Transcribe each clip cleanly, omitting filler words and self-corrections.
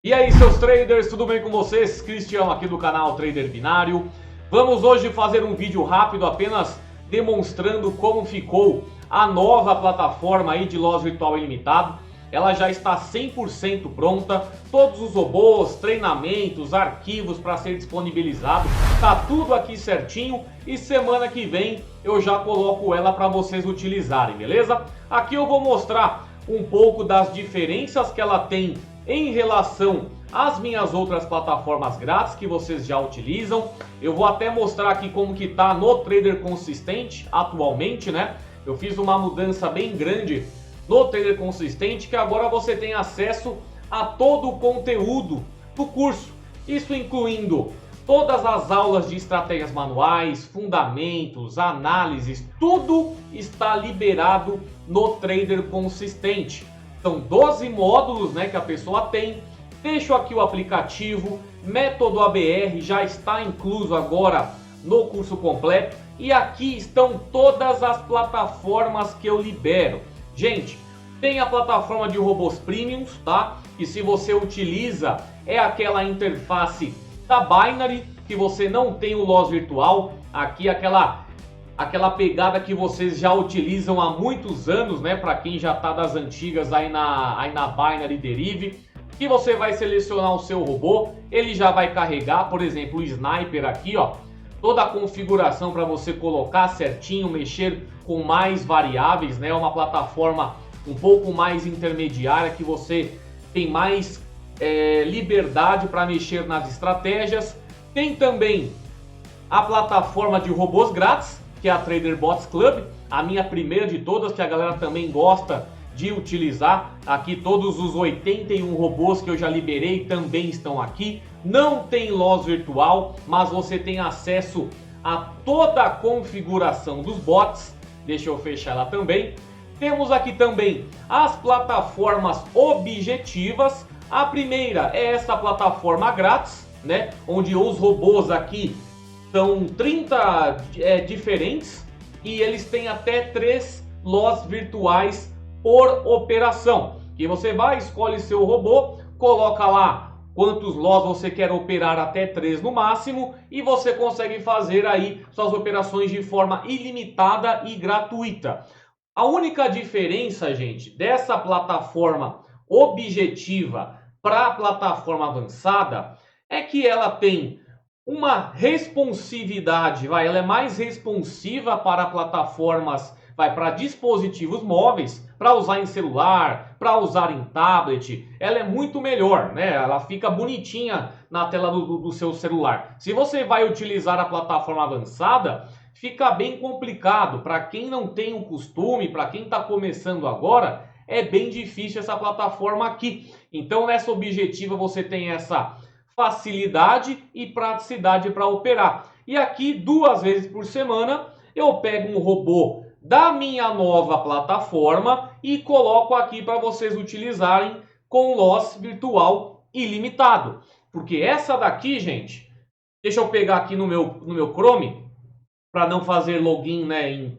E aí, seus traders, tudo bem com vocês? Cristiano aqui do canal Trader Binário. Vamos hoje fazer um vídeo rápido apenas demonstrando como ficou a nova plataforma aí de Loss Virtual Ilimitado. Ela já está 100% pronta, todos os robôs, treinamentos, arquivos para ser disponibilizado, tá tudo aqui certinho e semana que vem eu já coloco ela para vocês utilizarem, beleza? Aqui eu vou mostrar um pouco das diferenças que ela tem em relação às minhas outras plataformas grátis que vocês já utilizam. Eu vou até mostrar aqui como que tá no Trader Consistente atualmente, né? Eu fiz uma mudança bem grande no Trader Consistente, que agora você tem acesso a todo o conteúdo do curso. Isso incluindo todas as aulas de estratégias manuais, fundamentos, análises, tudo está liberado no Trader Consistente. São 12 módulos, né, que a pessoa tem. Deixo aqui o aplicativo, método ABR já está incluso agora no curso completo. E aqui estão todas as plataformas que eu libero. Gente, tem a plataforma de robôs premiums, tá? Que se você utiliza é aquela interface da Binary, que você não tem o loss virtual. Aqui aquela pegada que vocês já utilizam há muitos anos, né? Para quem já tá das antigas aí na Binary Derive, que você vai selecionar o seu robô, ele já vai carregar, por exemplo, o Sniper aqui, ó, toda a configuração para você colocar certinho, mexer com mais variáveis, né? Uma plataforma um pouco mais intermediária que você tem mais liberdade para mexer nas estratégias. Tem também a plataforma de robôs grátis, que é a Trader Bots Club, a minha primeira de todas, que a galera também gosta de utilizar. Aqui todos os 81 robôs que eu já liberei também estão aqui. Não tem loss virtual, mas você tem acesso a toda a configuração dos bots. Deixa eu fechar ela também. Temos aqui também as plataformas objetivas. A primeira é essa plataforma grátis, né, onde os robôs aqui são 30 diferentes e eles têm até 3 loss virtuais por operação. Que você vai, escolhe seu robô, coloca lá quantos loss você quer operar, até 3 no máximo, e você consegue fazer aí suas operações de forma ilimitada e gratuita. A única diferença, gente, dessa plataforma objetiva para a plataforma avançada é que ela tem uma responsividade, ela é mais responsiva para plataformas, para dispositivos móveis, para usar em celular, para usar em tablet. Ela é muito melhor, né? Ela fica bonitinha na tela do seu celular. Se você vai utilizar a plataforma avançada, fica bem complicado. Para quem não tem o costume, para quem está começando agora, é bem difícil essa plataforma aqui. Então nessa objetiva você tem essa facilidade e praticidade para operar. E aqui 2 vezes por semana eu pego um robô da minha nova plataforma e coloco aqui para vocês utilizarem com loss virtual ilimitado. Porque essa daqui, gente, deixa eu pegar aqui no meu Chrome para não fazer login, né,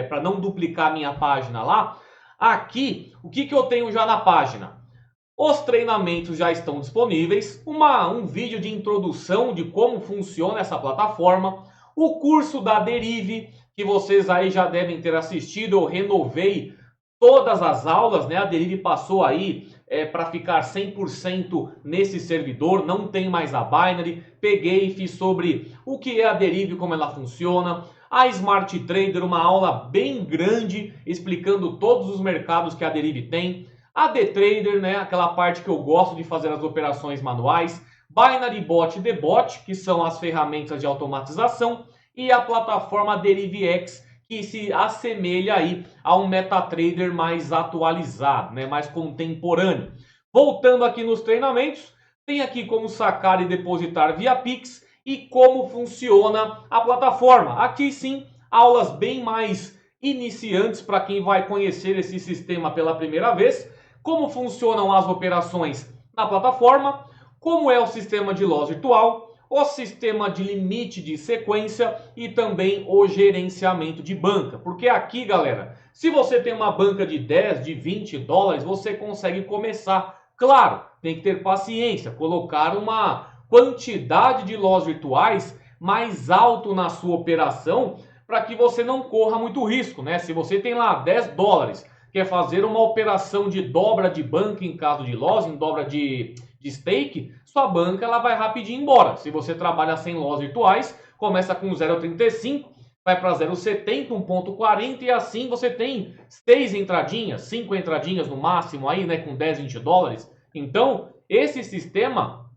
para não duplicar minha página lá. Aqui, o que eu tenho já na página? Os treinamentos já estão disponíveis, um vídeo de introdução de como funciona essa plataforma, o curso da Derive, que vocês aí já devem ter assistido. Eu renovei todas as aulas, né? A Derive passou aí para ficar 100% nesse servidor, não tem mais a Binary. Peguei e fiz sobre o que é a Derive, como ela funciona. A Smart Trader, uma aula bem grande explicando todos os mercados que a Derive tem. A DTrader, né, aquela parte que eu gosto de fazer as operações manuais. Binary Bot e Debot, que são as ferramentas de automatização. E a plataforma DeriveX, que se assemelha aí a um MetaTrader mais atualizado, né, mais contemporâneo. Voltando aqui nos treinamentos, tem aqui como sacar e depositar via Pix e como funciona a plataforma. Aqui sim, aulas bem mais iniciantes para quem vai conhecer esse sistema pela primeira vez. Como funcionam as operações na plataforma, como é o sistema de loss virtual, o sistema de limite de sequência e também o gerenciamento de banca. Porque aqui, galera, se você tem uma banca de 10, de 20 dólares, você consegue começar Claro, tem que ter paciência, colocar uma quantidade de lojas virtuais mais alto na sua operação para que você não corra muito risco, né? Se você tem lá 10 dólares, quer fazer uma operação de dobra de banca em caso de loss, em dobra de stake, sua banca ela vai rapidinho embora. Se você trabalha sem lojas virtuais, começa com 0,35, vai para 0,70, 1,40 e assim você tem 6 entradinhas, 5 entradinhas no máximo aí, né, com 10, 20 dólares. Então, esse sistema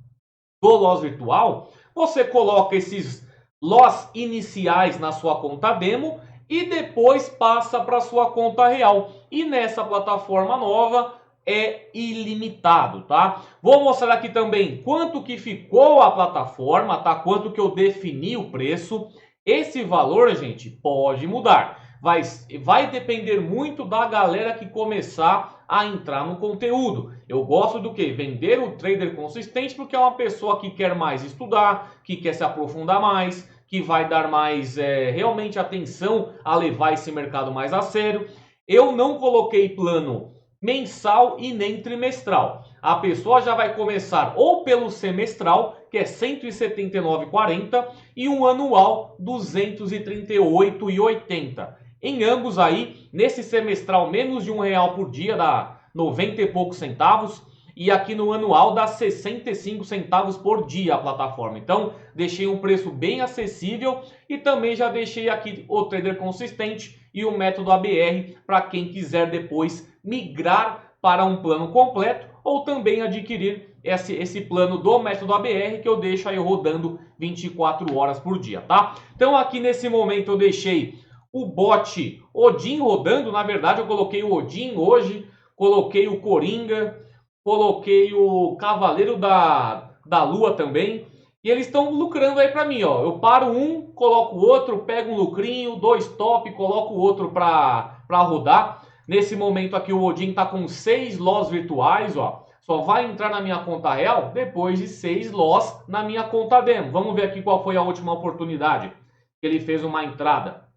do loss virtual, você coloca esses loss iniciais na sua conta demo e depois passa para sua conta real. E nessa plataforma nova é ilimitado, tá? Vou mostrar aqui também quanto que ficou a plataforma, tá? Quanto que eu defini o preço. Esse valor, gente, pode mudar. Vai depender muito da galera que começar a entrar no conteúdo. Eu gosto do que? Vender o trader consistente, porque é uma pessoa que quer mais estudar, que quer se aprofundar mais, que vai dar mais realmente atenção a levar esse mercado mais a sério. Eu não coloquei plano mensal e nem trimestral. A pessoa já vai começar ou pelo semestral, que é R$ 179,40, e um anual R$ 238,80. Em ambos aí, nesse semestral menos de R$1 por dia, dá 90 e poucos centavos, e aqui no anual dá 65 centavos por dia a plataforma. Então, deixei um preço bem acessível e também já deixei aqui o trader consistente e o método ABR para quem quiser depois migrar para um plano completo ou também adquirir esse plano do método ABR que eu deixo aí rodando 24 horas por dia, tá? Então aqui nesse momento eu deixei o bot Odin rodando, na verdade eu coloquei o Odin hoje, coloquei o Coringa, coloquei o Cavaleiro da Lua também, e eles estão lucrando aí para mim, ó. Eu paro um, coloco o outro, pego um lucrinho, 2 top, coloco o outro para rodar. Nesse momento aqui o Odin está com 6 loss virtuais, ó. Só vai entrar na minha conta real depois de 6 loss na minha conta demo. Vamos ver aqui qual foi a última oportunidade que ele fez uma entrada.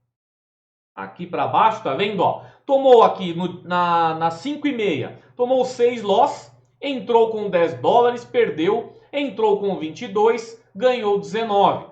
Aqui para baixo, tá vendo? Ó? Tomou aqui na 5,5, tomou 6 loss, entrou com 10 dólares, perdeu, entrou com 22, ganhou 19.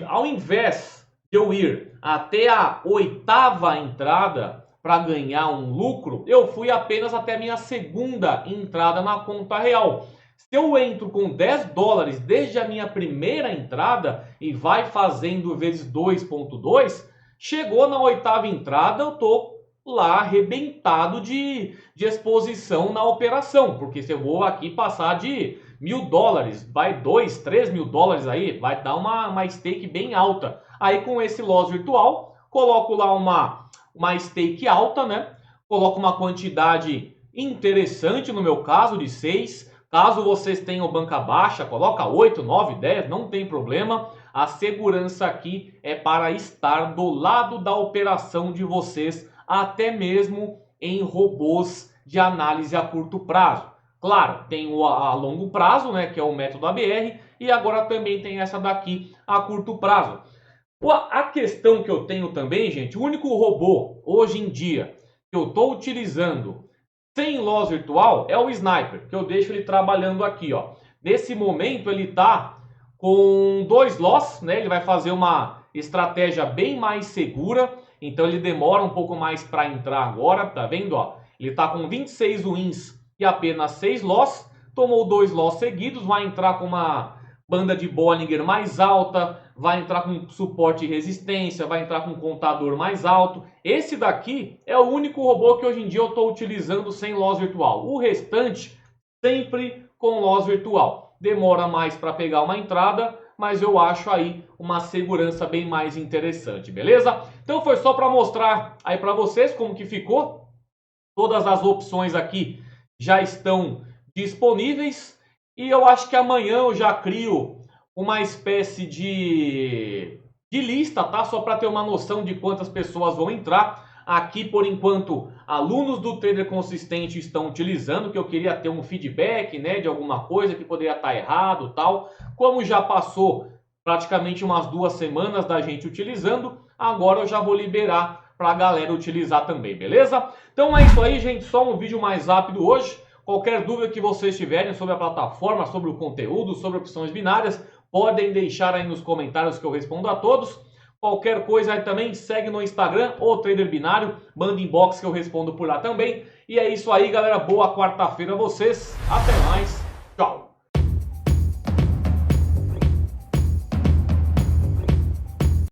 Ao invés de eu ir até a 8ª entrada para ganhar um lucro, eu fui apenas até a minha 2ª entrada na conta real. Se eu entro com 10 dólares desde a minha primeira entrada e vai fazendo vezes 2,2, chegou na 8ª entrada, eu tô lá arrebentado de exposição na operação, porque se eu vou aqui passar de 1.000 dólares, vai 2, 3 mil dólares aí, vai dar uma stake bem alta. Aí com esse loss virtual, coloco lá uma stake alta, né? Coloco uma quantidade interessante, no meu caso, de 6. Caso vocês tenham banca baixa, coloca 8, 9, 10, não tem problema. A segurança aqui é para estar do lado da operação de vocês, até mesmo em robôs de análise a curto prazo. Claro, tem o a longo prazo, né, que é o método ABR, e agora também tem essa daqui a curto prazo. A questão que eu tenho também, gente, o único robô hoje em dia que eu estou utilizando sem loss virtual é o Sniper, que eu deixo ele trabalhando aqui, ó. Nesse momento ele está com 2 loss, né? Ele vai fazer uma estratégia bem mais segura, então ele demora um pouco mais para entrar agora, tá vendo, ó? Ele está com 26 wins e apenas 6 loss, tomou 2 loss seguidos, vai entrar com uma banda de Bollinger mais alta, vai entrar com suporte e resistência, vai entrar com contador mais alto. Esse daqui é o único robô que hoje em dia eu estou utilizando sem loss virtual. O restante sempre com loss virtual. Demora mais para pegar uma entrada, mas eu acho aí uma segurança bem mais interessante, beleza? Então foi só para mostrar aí para vocês como que ficou. Todas as opções aqui já estão disponíveis. E eu acho que amanhã eu já crio uma espécie de lista, tá? Só para ter uma noção de quantas pessoas vão entrar. Aqui, por enquanto, alunos do Trader Consistente estão utilizando, que eu queria ter um feedback, né, de alguma coisa que poderia estar errado, tal. Como já passou praticamente umas 2 semanas da gente utilizando, agora eu já vou liberar para a galera utilizar também, beleza? Então é isso aí, gente. Só um vídeo mais rápido hoje. Qualquer dúvida que vocês tiverem sobre a plataforma, sobre o conteúdo, sobre opções binárias, podem deixar aí nos comentários que eu respondo a todos. Qualquer coisa aí também segue no Instagram, o Trader Binário, manda inbox que eu respondo por lá também. E é isso aí, galera. Boa quarta-feira a vocês. Até mais. Tchau.